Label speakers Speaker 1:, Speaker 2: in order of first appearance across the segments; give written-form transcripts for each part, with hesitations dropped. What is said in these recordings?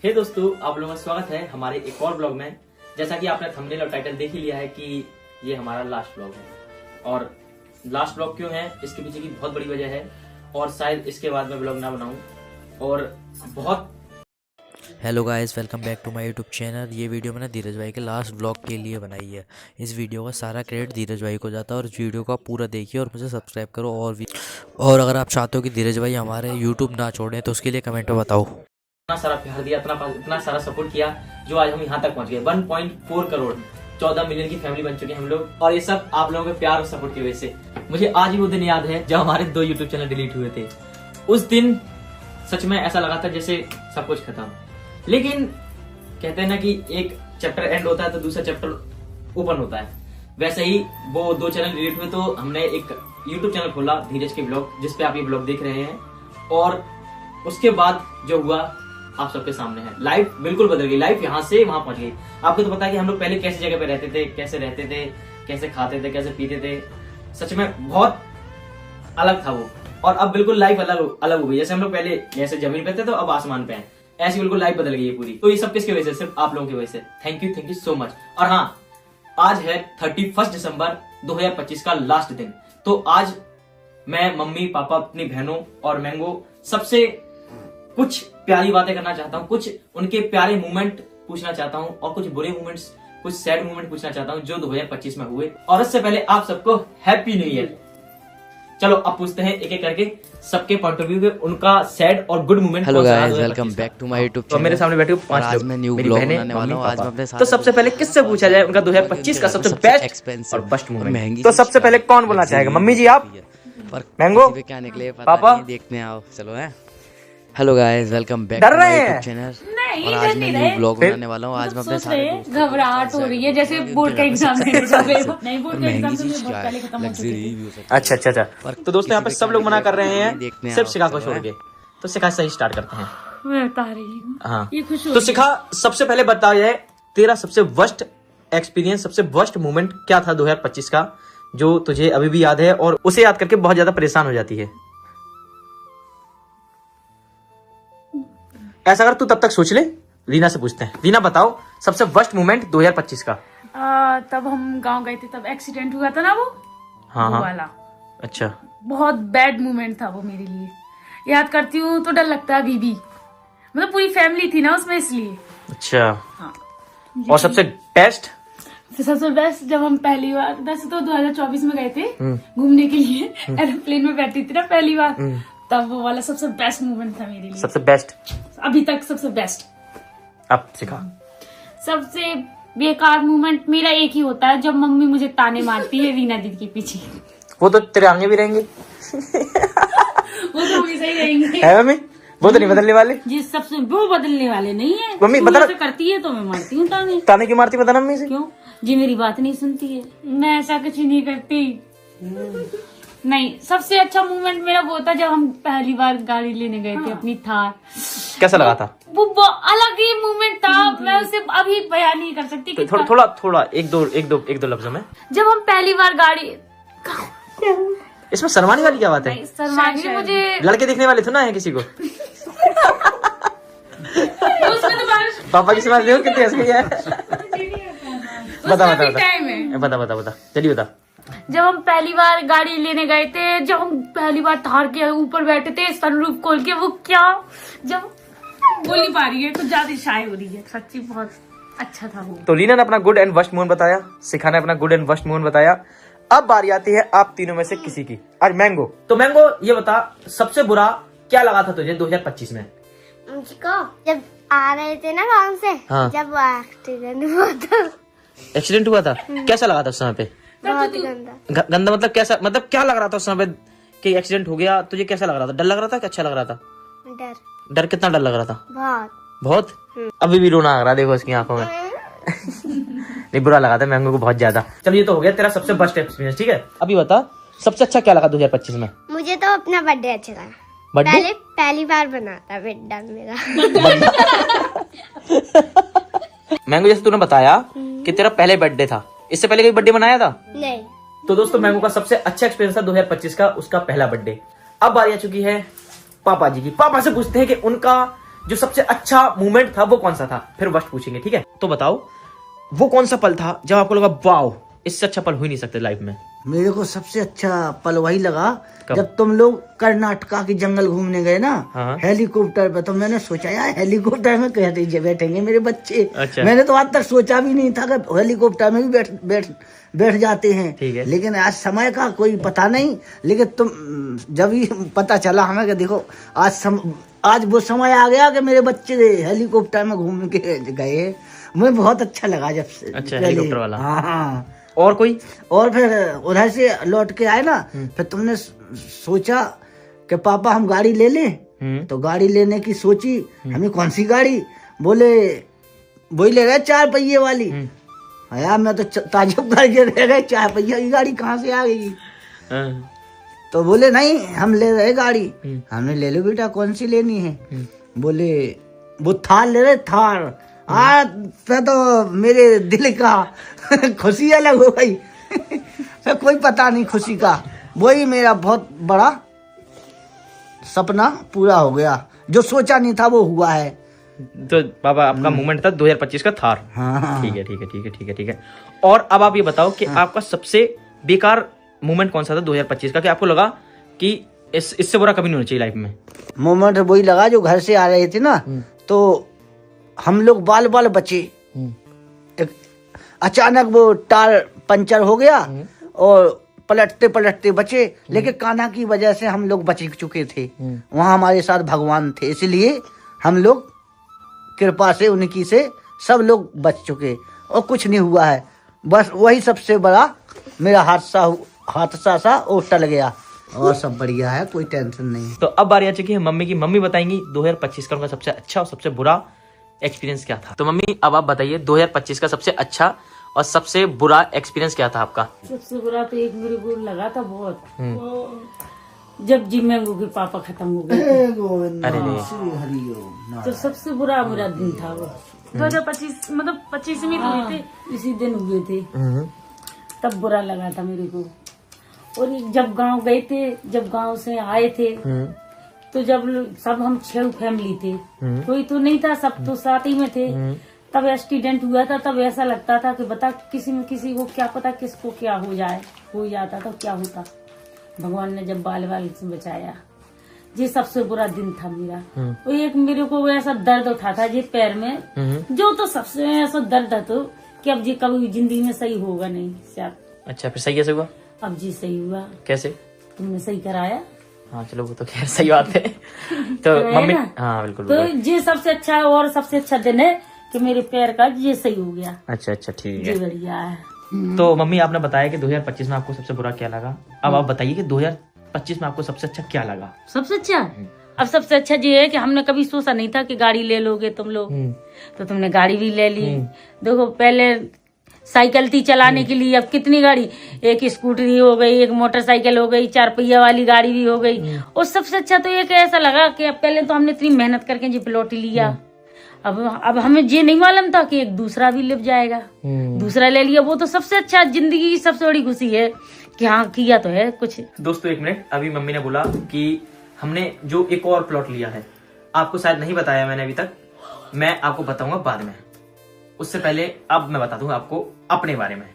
Speaker 1: हे दोस्तों, आप लोगों का स्वागत है हमारे एक और ब्लॉग में। जैसा कि आपने थंबनेल और टाइटल देख ही लिया है कि ये हमारा लास्ट ब्लॉग है। और लास्ट ब्लॉग क्यों है, इसके पीछे की बहुत बड़ी वजह है और शायद इसके बाद मैं ब्लॉग ना बनाऊं। और बहुत
Speaker 2: hello guys, welcome back to my YouTube channel. ये वीडियो मैंने धीरज भाई के लास्ट ब्लॉग के लिए बनाई है। इस वीडियो का सारा क्रेडिट धीरज भाई को जाता है और इस वीडियो का पूरा देखिए और मुझे सब्सक्राइब करो। और अगर आप चाहते हो कि धीरज भाई हमारे यूट्यूब ना छोड़ें तो उसके लिए कमेंट में बताओ।
Speaker 1: इतना सारा प्यार दिया, इतना सारा सपोर्ट किया, जो आज हम यहाँ तक पहुंच गए। 1.4 करोड़ 14 मिलियन की फैमिली बन चुके हैं हम लोग। और ये सब आप लोगों के प्यार और सपोर्ट की वजह से। मुझे आज भी वो दिन याद है जब हमारे 2 यूट्यूब चैनल डिलीट हुए थे। उस दिन सच में ऐसा लगा था जैसे सब कुछ खत्म। लेकिन कहते हैं ना कि एक चैप्टर एंड होता है तो दूसरा चैप्टर ओपन होता है। वैसे ही वो 2 चैनल डिलीट हुए तो हमने एक यूट्यूब चैनल खोला, धीरज के ब्लॉग, जिसपे आप ये ब्लॉग देख रहे हैं। और उसके बाद जो हुआ आप सबके सामने है। लाइफ बिल्कुल बदल गई, लाइफ यहाँ से वहां पहुंच गई। आपको तो पता है कि हम लोग पहले कैसी जगह पे रहते थे, कैसे रहते थे, कैसे खाते थे, कैसे पीते थे। सच में बहुत अलग था वो। और अब बिल्कुल लाइफ अलग हो गई। जैसे हम लोग पहले जैसे जमीन पे थे तो अब आसमान पे हैं, ऐसी बिल्कुल लाइफ बदल गई है पूरी। तो ये सब किसकी वजह से? सिर्फ आप लोगों की वजह से। Thank you so much. और हाँ, आज है 31 दिसंबर 2025 का लास्ट दिन। तो आज मैं मम्मी पापा, अपनी बहनों और मैंगो सबसे कुछ प्यारी बातें करना चाहता हूँ। कुछ उनके प्यारे मोमेंट पूछना चाहता हूँ और कुछ बुरे मोमेंट्स, कुछ सैड मोमेंट पूछना चाहता हूँ जो 2025 में हुए। और उससे पहले आप सबको हैप्पी न्यू ईयर। चलो अब पूछते हैं एक एक करके सबके पॉइंट ऑफ व्यू में उनका सैड और good moment.
Speaker 2: Hello guys, welcome back to my YouTube
Speaker 1: तो मेरे सामने बैठे 5
Speaker 2: आज
Speaker 1: लोग,
Speaker 2: मैं न्यू
Speaker 1: मेरी
Speaker 2: ब्लॉग
Speaker 1: बहनें,
Speaker 2: बनाने वाला हूं। आज मैं अपने साथ
Speaker 1: तो सबसे पहले किससे पूछा जाए उनका 2025 का सबसे बेस्ट और बेस्ट मोमेंट? तो सबसे पहले कौन बोलना चाहेगा? मम्मी जी, आप? मैंगो?
Speaker 2: पे क्या निकले पता
Speaker 1: पापा?
Speaker 2: नहीं, देखते हैं। आओ चलो है। हेलो गाइस, वेलकम बैक
Speaker 1: डर
Speaker 2: टू
Speaker 1: रहे
Speaker 2: माय
Speaker 1: हैं?
Speaker 2: YouTube channel.
Speaker 3: नहीं,
Speaker 2: और आज मैं न्यू ब्लॉग
Speaker 1: फिर?
Speaker 2: बनाने वाला हूँ। आज मैं अपने
Speaker 3: सोच रहे
Speaker 2: सारे
Speaker 3: हैं, घबराहट हो रही है जैसे बोर्ड का एग्जाम देने जा रहे हो। नहीं, बोर्ड का एग्जाम तो मेरे बहुत पहले खत्म हो चुके थे।
Speaker 1: अच्छा। तो दोस्तों यहाँ पे सब लोग मना कर रहे हैं सिर्फ शिखा को छोड़ के। तो शिखा सही स्टार्ट करते हैं।
Speaker 3: मैं बता रही हूँ।
Speaker 1: हाँ,
Speaker 3: ये खुश हो
Speaker 1: तो शिखा सबसे पहले बता जाए तेरा सबसे वर्स्ट एक्सपीरियंस, सबसे वर्स्ट मोमेंट क्या था 2025 का, जो तुझे अभी भी याद है और उसे याद करके बहुत ज्यादा परेशान हो जाती है। ऐसा अगर तू तब तक सोच ले, रीना से पूछते हैं। रीना बताओ सबसे वर्स्ट मोमेंट 2025 का।
Speaker 3: तब हम गांव गए थे, तब एक्सीडेंट हुआ था ना वो
Speaker 1: हाँ
Speaker 3: वो
Speaker 1: हाँ,
Speaker 3: वाला।
Speaker 1: अच्छा।
Speaker 3: बहुत बैड मोमेंट था वो मेरे लिए। याद करती हूँ तो डर लगता है अभी भी। मतलब पूरी फैमिली थी ना उसमें, इसलिए।
Speaker 1: अच्छा,
Speaker 3: हाँ।
Speaker 1: और सबसे बेस्ट?
Speaker 3: फिर सबसे बेस्ट जब हम पहली बार, वैसे तो 2024 में गए थे घूमने के लिए, एरोप्लेन में बैठी थी ना पहली बार, तब वो वाला सबसे बेस्ट मोमेंट था मेरे लिए।
Speaker 1: सबसे बेस्ट
Speaker 3: अभी तक सबसे बेस्ट।
Speaker 1: अब सिखा।
Speaker 3: सबसे बेकार मोमेंट मेरा एक ही होता है, जब मम्मी मुझे ताने मारती है रीना दीदी के पीछे।
Speaker 1: वो तो तेरे आगे भी रहेंगे।
Speaker 3: वो तो हमेशा ही रहेंगे।
Speaker 1: है मम्मी? वो तो नहीं बदलने वाले।
Speaker 3: जिस सबसे वो बदलने वाले नहीं है।
Speaker 1: मम्मी
Speaker 3: तू
Speaker 1: बता,
Speaker 3: ऐसा करती है तो मैं मारती हूँ ताने।
Speaker 1: ताने क्यों मारती बता मम्मी से?
Speaker 3: क्यों? जी मेरी बात नहीं सुनती है। मैं ऐसा कुछ नहीं करती। नहीं, सबसे अच्छा मोमेंट मेरा वो था जब हम पहली बार गाड़ी लेने गए थे अपनी थार।
Speaker 1: कैसा लगा था?
Speaker 3: वो अलग ही मोमेंट था, मैं उसे अभी बयान नहीं कर सकती।
Speaker 1: तो
Speaker 3: कितना-
Speaker 1: थोड़ा एक दो लफ्जों में।
Speaker 3: जब हम पहली बार गाड़ी,
Speaker 1: इसमें शर्माने वाली क्या बात है?
Speaker 3: शर्मानी मुझे
Speaker 1: लड़के देखने वाले थे ना है किसी को?
Speaker 3: उसमें तो बारिश
Speaker 1: पापा की स्माइल देखो कितनी हंस गई है।
Speaker 3: उसका भी टाइम है।
Speaker 1: बता चलिए बता।
Speaker 3: जब हम पहली बार गाड़ी लेने गए थे, जब हम पहली बार थार के ऊपर बैठे थे सनरूफ खोल के, वो क्या, जब बोल नहीं पा रही है, कुछ ज्यादा शाय हो रही है। सच्ची बहुत अच्छा था वो।
Speaker 1: तो रीना ने अपना गुड एंड वर्स्ट मोमेंट बताया, शिखा ने अपना गुड एंड वर्स्ट मोमेंट बताया। अब बारी आती है आप तीनों में से किसी की। आज मैंगो। तो मैंगो ये बता सबसे बुरा क्या लगा था तुझे 2025 में?
Speaker 4: मुझको जब आ रहे थे ना गांव से,
Speaker 1: हाँ।
Speaker 4: जब एक्सीडेंट हुआ था।
Speaker 1: एक्सीडेंट हुआ था? कैसा लगा था उस समय पे?
Speaker 4: बहुत गंदा।
Speaker 1: गंदा मतलब कैसा? मतलब क्या लग रहा था उस समय पे कि एक्सीडेंट हो गया? तुझे कैसा लग रहा था? डर लग रहा था कि अच्छा लग रहा था?
Speaker 4: डर
Speaker 1: कितना डर लग रहा था?
Speaker 4: बहुत।
Speaker 1: अभी भी रोना आ रहा, देखो उसकी आंखों में। नहीं, बुरा लगा था मैंगो को बहुत ज्यादा। चल ये तो हो गया तेरा सबसे बेस्ट एक्सपीरियंस, ठीक है। अभी बता सबसे अच्छा क्या लगा 2025 में?
Speaker 4: मुझे तो अपना बर्थडे अच्छा लगा।
Speaker 1: बर्थडे?
Speaker 4: पहली बार बना था बेटा मेरा।
Speaker 1: मैंगो जैसे तूने बताया कि तेरा पहले बर्थडे था, इससे पहले कोई बर्थडे मनाया था?
Speaker 4: नहीं।
Speaker 1: तो दोस्तों मैंगो का सबसे अच्छा एक्सपीरियंस था 2025 का, उसका पहला बर्थडे। अब बारी आ चुकी है पापा जी की। पापा से पूछते हैं कि उनका जो सबसे अच्छा मोमेंट था वो कौन सा था, फिर वर्स्ट पूछेंगे, ठीक है। तो बताओ वो कौन सा पल था जब आपको लगा वाओ इससे अच्छा पल हो ही नहीं सकते लाइफ में।
Speaker 5: मेरे को सबसे अच्छा पल वही लगा
Speaker 1: कब?
Speaker 5: जब तुम लोग कर्नाटका के जंगल घूमने गए ना,
Speaker 1: हाँ।
Speaker 5: हेलीकॉप्टर पे। तो मैंने सोचा यार हेलीकॉप्टर में कैसे बैठेंगे मेरे बच्चे।
Speaker 1: अच्छा।
Speaker 5: मैंने तो आज तक सोचा भी नहीं था कि हेलीकॉप्टर में भी बैठ जाते हैं।
Speaker 1: ठीक है।
Speaker 5: लेकिन आज समय का कोई पता नहीं, लेकिन तुम जब ही पता चला हमें कि देखो आज वो समय आ गया कि मेरे बच्चे हेलीकॉप्टर में घूम के गए। मुझे बहुत अच्छा लगा जब से।
Speaker 1: अच्छा, हेलीकॉप्टर वाला।
Speaker 5: हाँ।
Speaker 1: और कोई?
Speaker 5: और फिर उधर से लौट के आए ना, फिर तुमने सोचा कि पापा हम गाड़ी ले लें। तो गाड़ी लेने की सोची, हमें कौन सी गाड़ी, बोले वही ले रहे 4 पहिए वाली। यार मैं तो ताजुब करके रह गए, 4 पहिया की गाड़ी कहाँ से आ गई। तो बोले नहीं हम ले रहे गाड़ी। हमने ले लो बेटा, कौन सी लेनी है। बोले वो थार ले रहे, थार। आज तो मेरे दिल का खुशी अलग हो गई। फिर कोई पता नहीं खुशी का, वही मेरा बहुत बड़ा सपना पूरा हो गया, जो सोचा नहीं था वो हुआ है।
Speaker 1: तो पापा आपका मोमेंट था 2025 का थार।
Speaker 5: हाँ।
Speaker 1: ठीक है ठीक है ठीक है ठीक है ठीक है। और अब आप ये बताओ कि आपका सबसे बेकार मोमेंट कौन सा था 2025 का, कि आपको लगा कि इससे बुरा कभी नहीं होना चाहिए लाइफ में।
Speaker 5: मोमेंट वही लगा जो घर से आ रहे थे ना, तो हम लोग बाल बचे। अचानक वो टायर पंचर हो गया और पलटते बचे, लेकिन कान्हा की वजह से हम लोग बच चुके थे। वहाँ हमारे साथ भगवान थे, इसलिए हम लोग कृपा से उनकी से सब लोग बच चुके और कुछ नहीं हुआ है। बस वही सबसे बड़ा मेरा हादसा सा और टल गया, और सब बढ़िया है, कोई टेंशन नहीं।
Speaker 1: तो अब बारी आ चुकी है मम्मी की। मम्मी बताएंगी 2025 का उनका सबसे अच्छा और सबसे बुरा एक्सपीरियंस क्या था। तो मम्मी अब आप बताइए 2025 का सबसे अच्छा और सबसे बुरा एक्सपीरियंस क्या था आपका।
Speaker 3: सबसे बुरा तो एक मेरे को लगा था बहुत, जब जिम्मेंगो के पापा खत्म हो गए।
Speaker 1: अरे
Speaker 3: तो सबसे बुरा मेरा दिन था वो। 2025 मतलब 25 में हुए थे, इसी दिन हुए थे, तब बुरा लगा था मेरे को। और जब गांव गए थे, जब गांव से आए थे, तो जब सब हम 6 फैमिली थे, कोई तो नहीं था, सब तो साथ ही में थे। तब एक्सीडेंट हुआ था, तब ऐसा लगता था कि बता किसी को क्या पता किसको क्या हो जाता तो क्या होता। भगवान ने जब बाल से बचाया, ये सबसे बुरा दिन था मेरा। वो एक मेरे को ऐसा दर्द उठा था ये पैर में, जो तो सबसे ऐसा दर्द है तो कि अब ये कभी जिंदगी में सही होगा नहीं शायद।
Speaker 1: अच्छा, फिर सही कैसे हुआ?
Speaker 3: अब जी सही हुआ।
Speaker 1: कैसे?
Speaker 3: तुमने सही कराया।
Speaker 1: हाँ चलो वो तो खैर सही बात है। तो मम्मी, हाँ बिल्कुल।
Speaker 3: तो ये सबसे अच्छा और सबसे अच्छा दिन है कि मेरे पैर का ये सही हो गया।
Speaker 1: अच्छा ठीक
Speaker 3: ये
Speaker 1: है।
Speaker 3: बढ़िया है।
Speaker 1: तो मम्मी आपने बताया कि 2025 में आपको सबसे बुरा क्या लगा। अब आप बताइए कि 2025 में आपको सबसे अच्छा क्या लगा।
Speaker 3: सबसे अच्छा अब सबसे अच्छा ये है कि हमने कभी सोचा नहीं था कि गाड़ी ले लोगे तुम लोग, तो तुमने गाड़ी भी ले ली। देखो पहले साइकिल थी चलाने के लिए, अब कितनी गाड़ी, एक स्कूटरी हो गई, एक मोटरसाइकिल हो गई, 4 पहिया वाली गाड़ी भी हो गई। और सबसे अच्छा तो ये कि ऐसा लगा कि पहले तो हमने इतनी मेहनत करके जी प्लॉट लिया, अब हमें ये नहीं मालूम था कि एक दूसरा भी लिप जाएगा, दूसरा ले लिया। वो तो सबसे अच्छा, जिंदगी की सबसे बड़ी खुशी है कि हाँ किया तो है कुछ।
Speaker 1: दोस्तों एक मिनट, अभी मम्मी ने बोला कि हमने जो एक और प्लॉट लिया है, आपको शायद नहीं बताया मैंने अभी तक, मैं आपको बताऊंगा बाद में। उससे पहले अब मैं बता दूंगा आपको अपने बारे में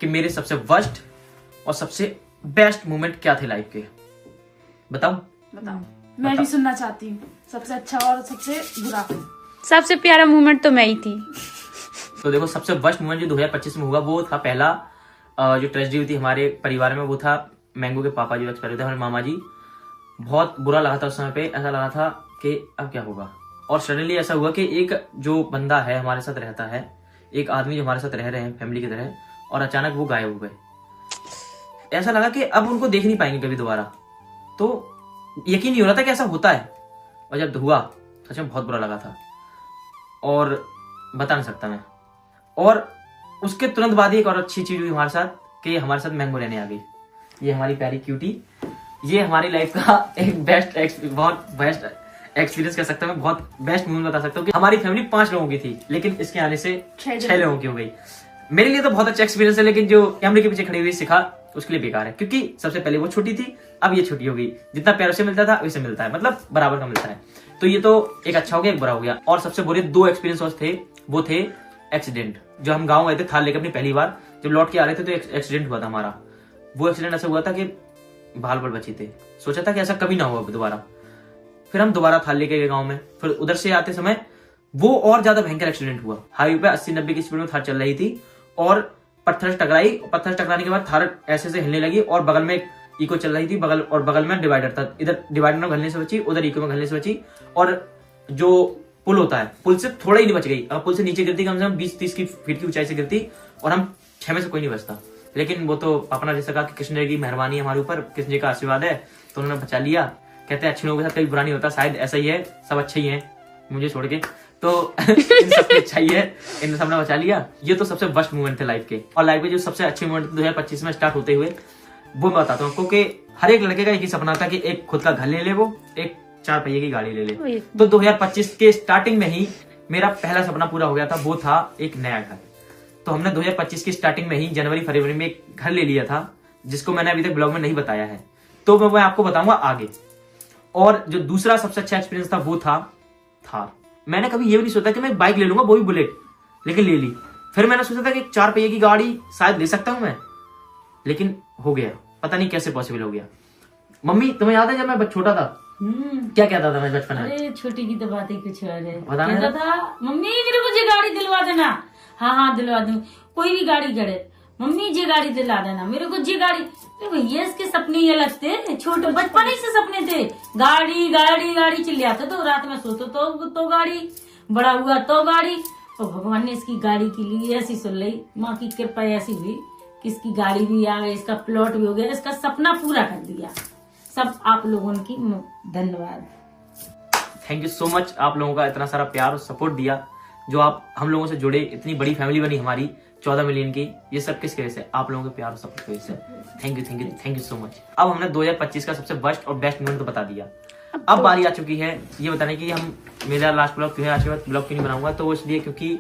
Speaker 1: कि मेरे सबसे वर्स्ट और सबसे बेस्ट मोमेंट क्या थे लाइफ के। बताऊं?
Speaker 6: मैं भी सुनना चाहती हूँ, सबसे अच्छा और सबसे बुरा।
Speaker 3: सबसे प्यारा मोमेंट तो मैं ही थी।
Speaker 1: तो देखो सबसे वर्स्ट मोमेंट जो 2025 में हुआ वो था पहला जो ट्रेजेडी हुई थी हमारे परिवार में, वो था मैंगो के पापा जो एक्सपायर हुए थे, हमारे मामा जी। बहुत बुरा लगा था उस समय पे, ऐसा लगा था कि अब क्या होगा। और सडनली ऐसा हुआ कि एक जो बंदा है हमारे साथ रहता है, एक आदमी जो हमारे साथ रह रहे हैं फैमिली की तरह, और अचानक वो गायब हो गए। ऐसा लगा कि अब उनको देख नहीं पाएंगे कभी दोबारा। तो यकीन नहीं हो रहा था कि ऐसा होता है, और जब हुआ सच में बहुत बुरा लगा था और बता नहीं सकता मैं। और उसके तुरंत बाद ही एक और अच्छी चीज हुई हमारे साथ कि हमारे साथ मैंगो रहने आ गई। ये हमारी प्यारी क्यूटी, ये हमारी लाइफ का एक बहुत बेस्ट एक्सपीरियंस कह सकता हूँ मैं, बहुत बेस्ट मोमेंट बता सकता हूँ कि हमारी फैमिली 5 लोगों की थी, लेकिन इसके आने से 6 लोगों की हो गई। मेरे लिए तो बहुत अच्छा एक्सपीरियंस है, लेकिन जो कैमरे के पीछे खड़ी हुई शिखा, उसके लिए बेकार है, क्योंकि सबसे पहले वो छोटी थी, अब ये छोटी हो गई। जितना प्यार उसे मिलता था वैसे मिलता है, मतलब बराबर का मिलता है। तो ये तो एक अच्छा हो गया, एक बुरा हो गया। और सबसे बुरे 2 एक्सपीरियंस और थे, वो थे एक्सीडेंट। जो हम गाँव गए थे थाल लेकर अपनी पहली बार, जब लौट के आ रहे थे तो एक्सीडेंट हुआ था हमारा। वो एक्सीडेंट ऐसा हुआ था कि बाल बाल बचे थे, सोचा था कि ऐसा कभी ना हो दोबारा। फिर हम दोबारा थाल लेके गए गाँव में, फिर उधर से आते समय वो और ज्यादा भयंकर एक्सीडेंट हुआ। हाईवे पे 80-90 की स्पीड में थार चल रही थी और पत्थर से टकराई। पत्थर से टकराने के बाद थार ऐसे से हिलने लगी और बगल में एक इको चल रही थी, बगल में डिवाइडर था। इधर डिवाइडर में घलने से बची, उधर इको में घलने से बची। और जो पुल होता है, पुल से थोड़ा ही नहीं बच गई। अगर पुल से नीचे गिरती कम से कम 20-30 की फीट की ऊंचाई से गिरती और हम 6 में से कोई नहीं बचता। लेकिन वो तो अपना जैसा कहा कि कृष्ण जी की मेहरबानी है हमारे ऊपर, कृष्ण जी का आशीर्वाद है, तो उन्होंने बचा लिया। कहते हैं अच्छे लोगों के साथ कभी बुरा नहीं होता, शायद ऐसा ही है, सब अच्छे ही हैं मुझे छोड़ के। तो इन सबकी अच्छा ही है, इन सबने बचा लिया। ये तो सबसे वर्स्ट मोमेंट थे लाइफ के। और लाइफ के जो सबसे अच्छे मोमेंट 2025 में स्टार्ट होते हुए, वो मैं बताता हूँ। क्योंकि हर एक लड़के का एक ही सपना था कि एक खुद का घर ले ले, वो एक 4 पहिए की गाड़ी ले ले। तो 2025 के स्टार्टिंग में ही मेरा पहला सपना पूरा हो गया था, वो था एक नया घर। तो हमने 2025 की स्टार्टिंग में ही जनवरी-फरवरी में एक घर ले लिया था, जिसको मैंने अभी तक ब्लॉग में नहीं बताया है, तो मैं आपको बताऊंगा आगे। और जो दूसरा सबसे अच्छा एक्सपीरियंस था वो था थार। मैंने कभी ये भी नहीं सोचा कि मैं एक बाइक ले लूंगा, वो भी बुलेट, लेकिन ले ली। फिर मैंने सोचा था कि 4 पहिए की गाड़ी शायद ले सकता हूं मैं, लेकिन हो गया, पता नहीं कैसे पॉसिबल हो गया। मम्मी तुम्हें याद है जब मैं छोटा था क्या कहता था मैं बचपन में?
Speaker 3: अरे छोटी की तो बात ही कुछ और है।
Speaker 1: बताना
Speaker 3: कहता था मम्मी मेरे को ये गाड़ी दिलवा देना। हाँ दिलवा दूं, कोई भी गाड़ी करे, मम्मी ये गाड़ी दिला देना मेरे को, ये गाड़ी। भैया इसके सपने ही अलग थे, छोटे बचपन ही से सपने थे। गाड़ी गाड़ी गाड़ी चिल्लाते तो रात में सोते तो गाड़ी, बड़ा हुआ तो गाड़ी। और भगवान ने इसकी गाड़ी के लिए ऐसी सुन ली, माँ की कृपा ऐसी हुई कि इसकी गाड़ी भी आ गई, इसका प्लॉट भी हो गया, इसका सपना पूरा कर दिया। सब आप लोगों की धन्यवाद।
Speaker 1: थैंक यू सो मच, आप लोगों का इतना सारा प्यार और सपोर्ट दिया, जो आप हम लोगों से जुड़े, इतनी बड़ी फैमिली बनी हमारी 14 मिलियन की। ये सब किसकी वजह से? आप लोगों के प्यार और सपोर्ट की वजह से। Thank you so much. अब हमने 2025 का सबसे बेस्ट और बेस्ट मोमेंट तो बता दिया। अब बारी आ चुकी है ये बताने की हम मेरा लास्ट ब्लॉग क्यों है, आज के बाद ब्लॉग क्यों नहीं बनाऊंगा। तो इसलिए क्योंकि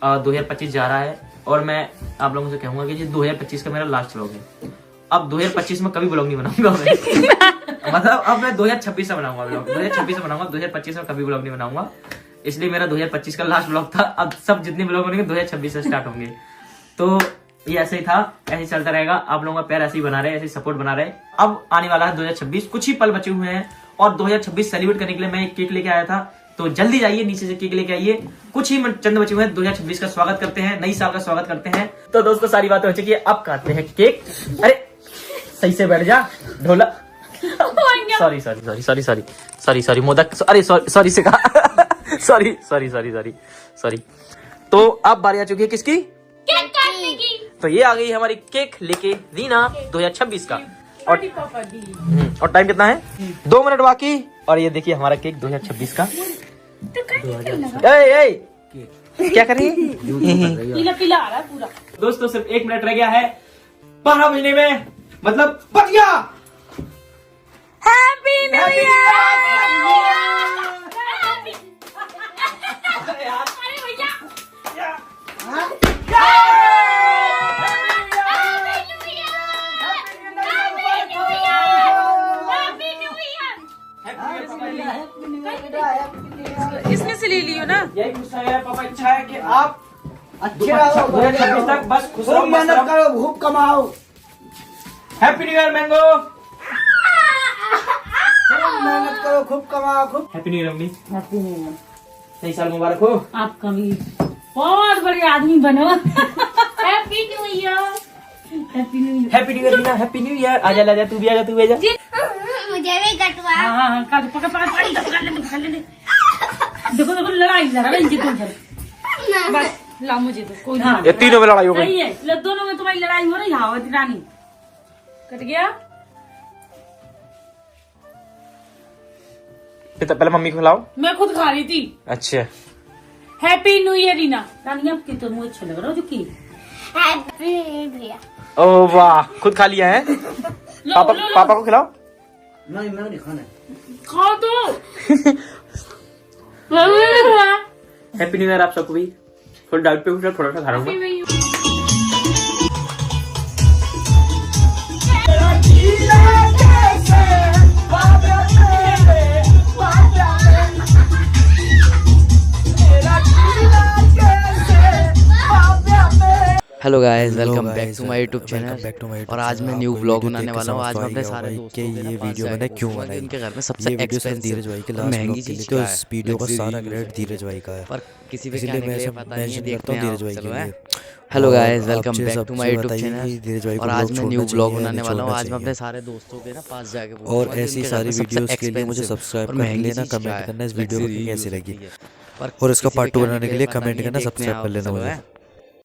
Speaker 1: 2025 जा रहा है और मैं आप लोगों से कहूंगा कि 2025 का मेरा लास्ट ब्लॉग है। अब 2025 में कभी ब्लॉग नहीं बनाऊंगा मैं मतलब अब मैं 2026 से बनाऊंगा ब्लॉग, 2026 से बनाऊंगा, 2025 में कभी ब्लॉग नहीं बनाऊंगा। इसलिए मेरा 2025 का लास्ट ब्लॉग था। अब सब जितने ब्लॉग बनेंगे 2026 से स्टार्ट होंगे। तो ये ऐसे ही था, ऐसे ही चलता रहेगा। आप लोगों का प्यार ऐसे ही बना रहे, ऐसे सपोर्ट बना रहे। अब आने वाला है 2026, कुछ ही पल बचे हुए हैं और 2026 सेलिब्रेट करने के लिए मैं एक केक लेके आया था। तो जल्दी जाइए नीचे से केक लेके आइए, कुछ ही चंद बचे हुए हैं। 2026 का स्वागत करते हैं, नई साल का स्वागत करते हैं। तो दोस्तों सारी बातें हो चुकी है, अब काटते हैं केक। अरे सही से बैठ जा ढोला। सॉरी मोदक, अरे सॉरी से कहा सॉरी। तो अब बारी आ चुकी है किसकी?
Speaker 3: केक काटने की।
Speaker 1: तो ये आ गई हमारी केक लेके रीना 2026 का। और टाइम कितना है? 2 मिनट बाकी। और ये देखिए हमारा केक 2026 का। क्या कर रही है?
Speaker 3: पीला आ रहा है पूरा।
Speaker 1: दोस्तों सिर्फ 1 मिनट रह गया है 12 बजने में, मतलब बच गया।
Speaker 3: Happy new year.
Speaker 6: इसमें से ले लियो ना।
Speaker 1: यही गुस्सा है पापा, इच्छा है कि आप
Speaker 5: अच्छे रहो,
Speaker 1: 2026 तक बस खुश रहो,
Speaker 5: खूब मेहनत करो, खूब कमाओ।
Speaker 1: Happy new year mango.
Speaker 5: खूब मेहनत करो, खूब कमाओ, खूब।
Speaker 1: हैप्पी न्यू ईयर अम्मी,
Speaker 3: हैप्पी न्यू ईयर।
Speaker 1: नई साल मुबारक हो।
Speaker 3: आपका भी बहुत बड़े आदमी बनो। Happy new year. Happy new year.
Speaker 1: Happy new year Reena, happy new year. आजा तू भी आजा, तू भी आजा।
Speaker 4: मुझे भी कटवा।
Speaker 3: हाँ पकड़ देखो लड़ाई लड़ा रही जी तुम
Speaker 6: बस ला मुझे तो कोई
Speaker 3: हाँ।
Speaker 1: ये तीनों में लड़ाई हो गई।
Speaker 3: सही है, दोनों में तुम्हारी लड़ाई हो रही है। हाँ रानी
Speaker 6: कट गया।
Speaker 1: तो पहले मम्मी को खिलाओ।
Speaker 6: मैं खुद खा रही थी।
Speaker 1: अच्छा
Speaker 6: हैप्पी न्यू ईयर रीना।
Speaker 3: रानी आपकी तो मुझे अच्छा लग रहा है जो की
Speaker 4: हैप्पी भैया।
Speaker 1: ओ वाह, खुद खा लिया है। पापा को खिलाओ।
Speaker 5: नहीं मैं नहीं खाना।
Speaker 6: खाओ तो।
Speaker 1: हैप्पी न्यू ईयर आप सबको भी। थोड़ा डाइट पे थोड़ा सा खा रहा हूँ।
Speaker 7: Hello guys, welcome back to my YouTube channel. और आज मैं न्यू ब्लॉग बनाने वाला हूँ। आज मैं अपने सारे दोस्तों के
Speaker 2: ये वीडियो मैंने क्यों बनाई।
Speaker 7: उनके घर में सबसे एक्सपेंसिव
Speaker 2: धीरज भाई के
Speaker 7: और
Speaker 2: लास्ट
Speaker 7: महंगी
Speaker 2: ब्लॉग के लिए,
Speaker 7: चीज
Speaker 2: तो
Speaker 7: क्या
Speaker 2: इस
Speaker 7: है,
Speaker 2: वीडियो का सारा
Speaker 7: luxury
Speaker 2: क्रेडिट
Speaker 7: use
Speaker 2: धीरज भाई का है।
Speaker 7: पर किसी पे
Speaker 2: इसलिए
Speaker 7: कहने
Speaker 2: मैं
Speaker 7: के लिए
Speaker 2: सब
Speaker 7: पता नहीं है,
Speaker 2: मेंशन
Speaker 7: देखते
Speaker 2: करता हूँ
Speaker 7: हैं
Speaker 2: धीरज भाई
Speaker 7: चलो
Speaker 2: के
Speaker 7: है।
Speaker 2: लिए।
Speaker 7: हेलो
Speaker 2: और
Speaker 7: गाइस, वेलकम
Speaker 2: आपसे
Speaker 7: बैक टू
Speaker 2: सबसे
Speaker 7: माय यूट्यूब
Speaker 2: बताइए
Speaker 7: चैनल।
Speaker 2: कि धीरज भाई को
Speaker 7: और आज
Speaker 2: ब्लॉग
Speaker 7: मैं न्यू
Speaker 2: छोड़ना
Speaker 7: ब्लॉग
Speaker 2: चाहिए या
Speaker 7: बनाने
Speaker 2: नहीं
Speaker 7: वाला हूँ।
Speaker 2: छोड़ना
Speaker 7: आज मैं अपने
Speaker 2: चाहिए।
Speaker 7: सारे दोस्तों के ना पास जाके
Speaker 2: और
Speaker 7: पूछूंगा कि
Speaker 2: ऐसी
Speaker 7: उनके घर में
Speaker 2: सारी
Speaker 7: सबसे
Speaker 2: वीडियोस के लिए मुझे
Speaker 7: expensive
Speaker 2: सब्सक्राइब
Speaker 7: और
Speaker 2: कर
Speaker 7: महंगी
Speaker 2: लेना,
Speaker 7: चीज क्या
Speaker 2: कमेंट
Speaker 7: है,
Speaker 2: करना इस वीडियो को
Speaker 7: luxury
Speaker 2: कैसी
Speaker 7: use
Speaker 2: लगी,
Speaker 7: होती है।
Speaker 2: और इसका
Speaker 7: किसी पे
Speaker 2: पार्ट 2
Speaker 7: कहने
Speaker 2: बनाने के
Speaker 7: के
Speaker 2: लिए
Speaker 7: पता
Speaker 2: कमेंट
Speaker 7: नहीं है,
Speaker 2: करना,
Speaker 7: देखते हैं
Speaker 2: सब्सक्राइब कर लेना
Speaker 7: चलो
Speaker 2: मुझे।
Speaker 7: है।